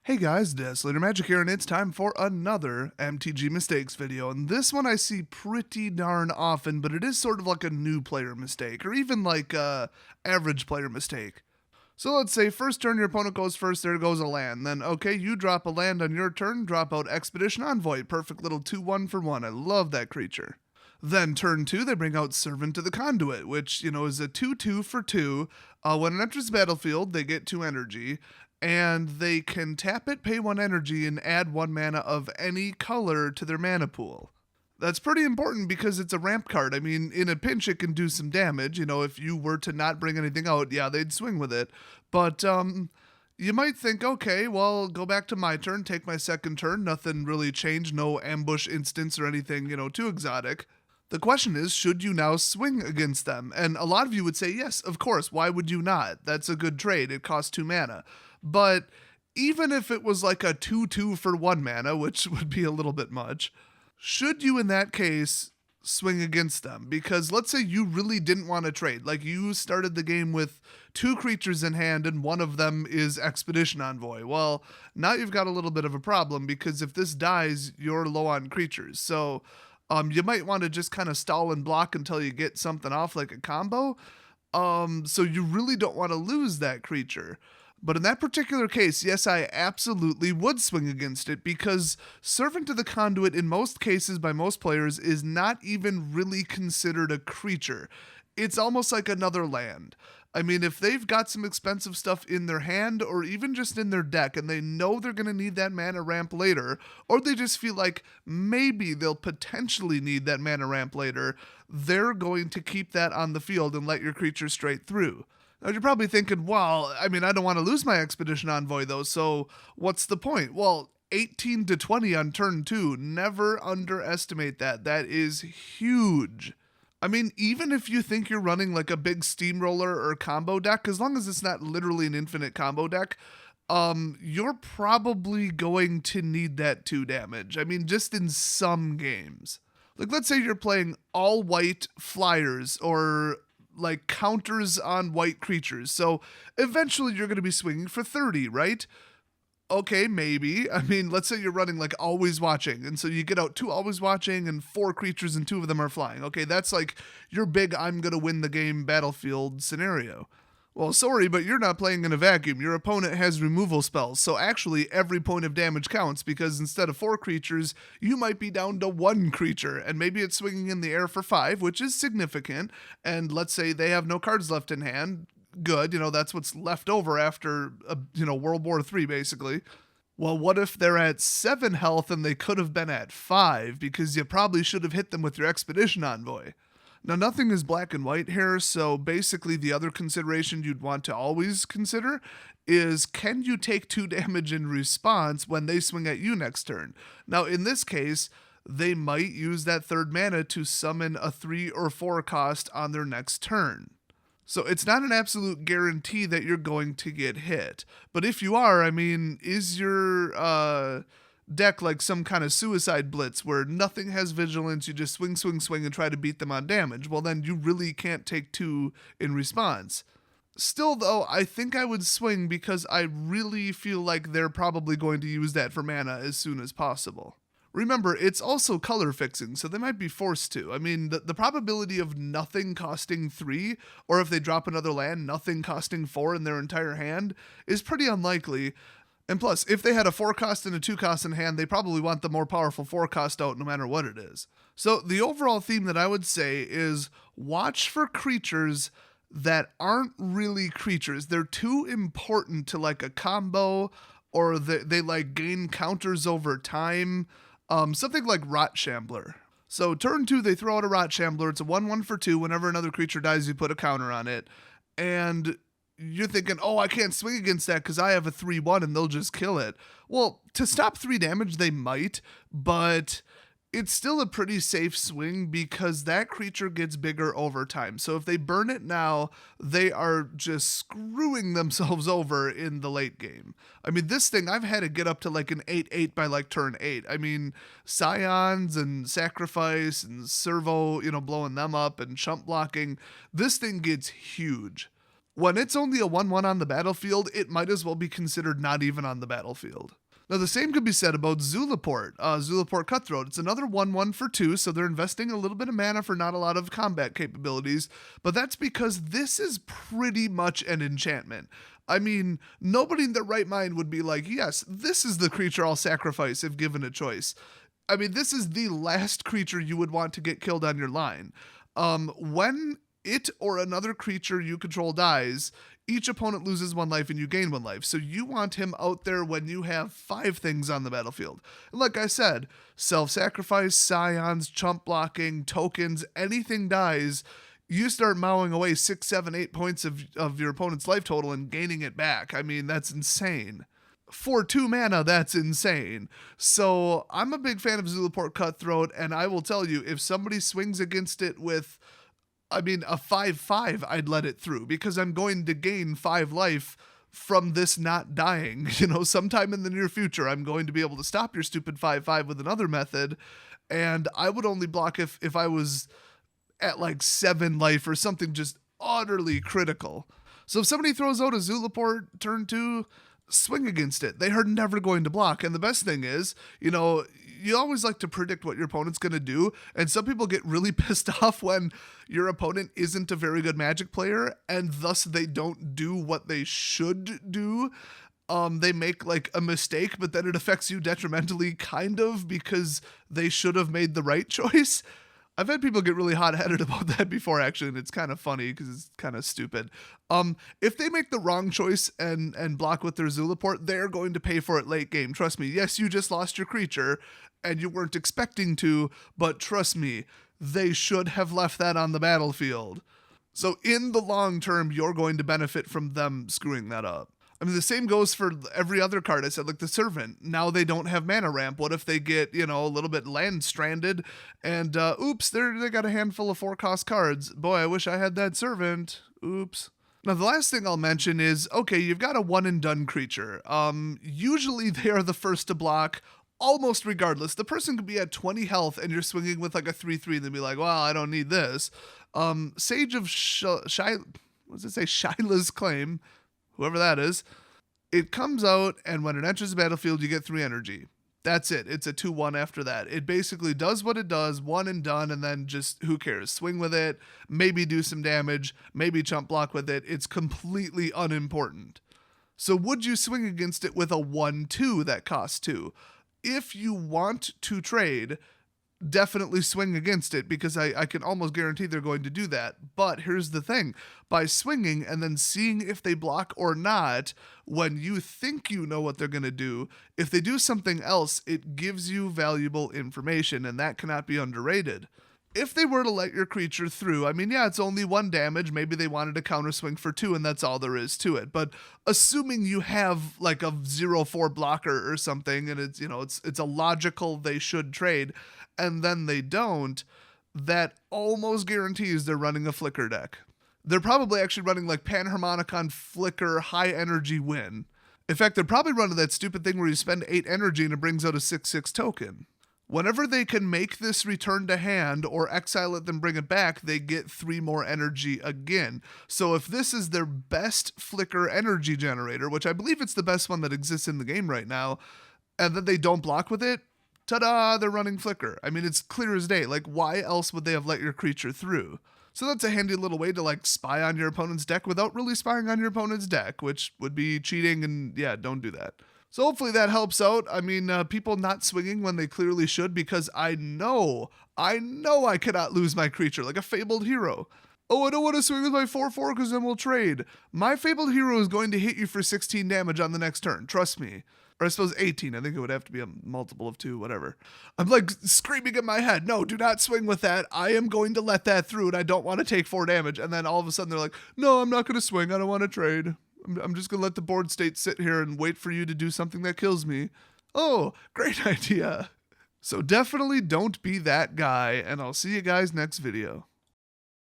Hey guys, Desolator Magic here, and it's time for another MTG Mistakes video. And this one I see pretty darn often, but it is sort of like a new player mistake, or even like a average player mistake. So let's say first turn your opponent goes first, there goes a land. Then, okay, you drop a land on your turn, drop out Expedition Envoy. Perfect little 2-1 for 1. I love that creature. Then turn 2, they bring out Servant to the Conduit, which, is a 2-2 for 2. When it enters the battlefield, they get 2 energy, and they can tap it, pay 1 energy, and add 1 mana of any color to their mana pool. That's pretty important because it's a ramp card. I mean, in a pinch, it can do some damage. If you were to not bring anything out, yeah, they'd swing with it. But, you might think, okay, well, go back to my turn, take my second turn. Nothing really changed. No ambush instance or anything, too exotic. The question is, should you now swing against them? And a lot of you would say, yes, of course. Why would you not? That's a good trade. It costs 2 mana. But even if it was like a 2-2 for 1 mana, which would be a little bit much, should you in that case swing against them? Because let's say you really didn't want to trade. Like you started the game with 2 creatures in hand and one of them is Expedition Envoy. Well, now you've got a little bit of a problem because if this dies, you're low on creatures. So you might want to just kind of stall and block until you get something off like a combo. So you really don't want to lose that creature. But in that particular case, yes, I absolutely would swing against it because Servant to the Conduit in most cases by most players is not even really considered a creature. It's almost like another land. I mean, if they've got some expensive stuff in their hand or even just in their deck and they know they're going to need that mana ramp later, or they just feel like maybe they'll potentially need that mana ramp later, they're going to keep that on the field and let your creature straight through. Now you're probably thinking, well, I mean, I don't want to lose my Expedition Envoy though, so what's the point? Well, 18 to 20 on turn 2, never underestimate that. That is huge. I mean, even if you think you're running like a big steamroller or combo deck, as long as it's not literally an infinite combo deck, you're probably going to need that 2 damage. I mean, just in some games. Like, let's say you're playing all white flyers or like counters on white creatures. So eventually you're going to be swinging for 30, right? Okay, maybe. I mean, let's say you're running like Always Watching, and so you get out 2 Always Watching and 4 creatures and 2 of them are flying. Okay, that's like your big I'm gonna win the game battlefield scenario. Well, sorry, but you're not playing in a vacuum. Your opponent has removal spells, so actually every point of damage counts because instead of 4 creatures, you might be down to 1 creature, and maybe it's swinging in the air for 5, which is significant, and let's say they have no cards left in hand. Good, that's what's left over after, World War III, basically. Well, what if they're at 7 health and they could have been at 5 because you probably should have hit them with your Expedition Envoy? Now, nothing is black and white here, so basically the other consideration you'd want to always consider is can you take 2 damage in response when they swing at you next turn? Now, in this case, they might use that 3rd mana to summon a 3 or 4 cost on their next turn. So it's not an absolute guarantee that you're going to get hit. But if you are, I mean, is your deck like some kind of suicide blitz where nothing has vigilance, you just swing, swing, swing and try to beat them on damage? Well, then you really can't take 2 in response. Still, though, I think I would swing because I really feel like they're probably going to use that for mana as soon as possible. Remember, it's also color fixing, so they might be forced to. I mean, the probability of nothing costing 3, or if they drop another land, nothing costing 4 in their entire hand, is pretty unlikely. And plus, if they had a 4 cost and a 2 cost in hand, they probably want the more powerful 4 cost out no matter what it is. So the overall theme that I would say is watch for creatures that aren't really creatures. They're too important to like a combo, or they like gain counters over time. Something like Rot Shambler. So turn 2, they throw out a Rot Shambler. It's a 1-1 for 2. Whenever another creature dies, you put a counter on it. And you're thinking, oh, I can't swing against that because I have a 3-1 and they'll just kill it. Well, to stop 3 damage, they might, but it's still a pretty safe swing because that creature gets bigger over time. So if they burn it now, they are just screwing themselves over in the late game. I mean, this thing, I've had to get up to like an 8-8 by like turn 8. I mean, Scions and Sacrifice and Servo, blowing them up and chump blocking. This thing gets huge. When it's only a 1/1 on the battlefield, it might as well be considered not even on the battlefield. Now, the same could be said about Zulaport, Zulaport Cutthroat. It's another 1/1 for 2, so they're investing a little bit of mana for not a lot of combat capabilities, but that's because this is pretty much an enchantment. I mean, nobody in their right mind would be like, yes, this is the creature I'll sacrifice if given a choice. I mean, this is the last creature you would want to get killed on your line. When it or another creature you control dies, each opponent loses 1 life and you gain 1 life. So you want him out there when you have 5 things on the battlefield. And like I said, self-sacrifice, scions, chump blocking, tokens, anything dies, you start mowing away 6, 7, 8 points of your opponent's life total and gaining it back. I mean, that's insane. For 2 mana, that's insane. So I'm a big fan of Zulaport Cutthroat, and I will tell you, if somebody swings against it with, I mean, a 5/5, I'd let it through because I'm going to gain 5 life from this not dying. You know, sometime in the near future, I'm going to be able to stop your stupid 5/5 with another method, and I would only block if I was at like 7 life or something just utterly critical. So if somebody throws out a Zulaport turn 2, swing against it. They are never going to block. And the best thing is, you know, you always like to predict what your opponent's going to do. And some people get really pissed off when your opponent isn't a very good Magic player and thus they don't do what they should do. They make like a mistake, but then it affects you detrimentally, kind of, because they should have made the right choice. I've had people get really hot-headed about that before, actually, and it's kind of funny because it's kind of stupid. If they make the wrong choice and block with their Zulaport, they're going to pay for it late game. Trust me. Yes, you just lost your creature, and you weren't expecting to, but trust me, they should have left that on the battlefield. So in the long term, you're going to benefit from them screwing that up. I mean, the same goes for every other card I said, like the Servant. Now they don't have mana ramp. What if they get, you know, a little bit land stranded and, oops, they got a handful of 4-cost cards. Boy, I wish I had that Servant. Oops. Now, the last thing I'll mention is, okay, you've got a one-and-done creature. Usually they are the first to block, almost regardless. The person could be at 20 health and you're swinging with like a 3/3 and they'd be like, well, I don't need this. Sage of Shyla's Claim, whoever that is, it comes out, and when it enters the battlefield, you get 3 energy. That's it. It's a 2/1 after that. It basically does what it does, one and done, and then just, who cares? Swing with it, maybe do some damage, maybe chump block with it. It's completely unimportant. So would you swing against it with a 1/2 that costs 2? If you want to trade, definitely swing against it because I can almost guarantee they're going to do that. But here's the thing. By swinging and then seeing if they block or not, when you think you know what they're going to do, if they do something else, it gives you valuable information, and that cannot be underrated. If they were to let your creature through, I mean, yeah, it's only 1 damage. Maybe they wanted to counter swing for 2, and that's all there is to it. But assuming you have like a 0/4 blocker or something, and it's, you know, it's a logical they should trade, and then they don't, that almost guarantees they're running a Flicker deck. They're probably actually running like Panharmonicon, Flicker, High Energy Win. In fact, they're probably running that stupid thing where you spend 8 energy and it brings out a 6/6 token. Whenever they can make this return to hand or exile it then bring it back, they get 3 more energy again. So if this is their best Flicker energy generator, which I believe it's the best one that exists in the game right now, and then they don't block with it, ta-da, they're running Flicker. I mean, it's clear as day. Like, why else would they have let your creature through? So that's a handy little way to, like, spy on your opponent's deck without really spying on your opponent's deck, which would be cheating, and yeah, don't do that. So hopefully that helps out. I mean, people not swinging when they clearly should, because I know I cannot lose my creature like a Fabled Hero. Oh, I don't want to swing with my 4/4 because then we'll trade. My Fabled Hero is going to hit you for 16 damage on the next turn, trust me. Or I suppose 18. I think it would have to be a multiple of 2, whatever. I'm like screaming in my head, no, do not swing with that. I am going to let that through and I don't want to take 4 damage. And then all of a sudden they're like, no, I'm not going to swing. I don't want to trade. I'm just going to let the board state sit here and wait for you to do something that kills me. Oh, great idea. So definitely don't be that guy, and I'll see you guys next video.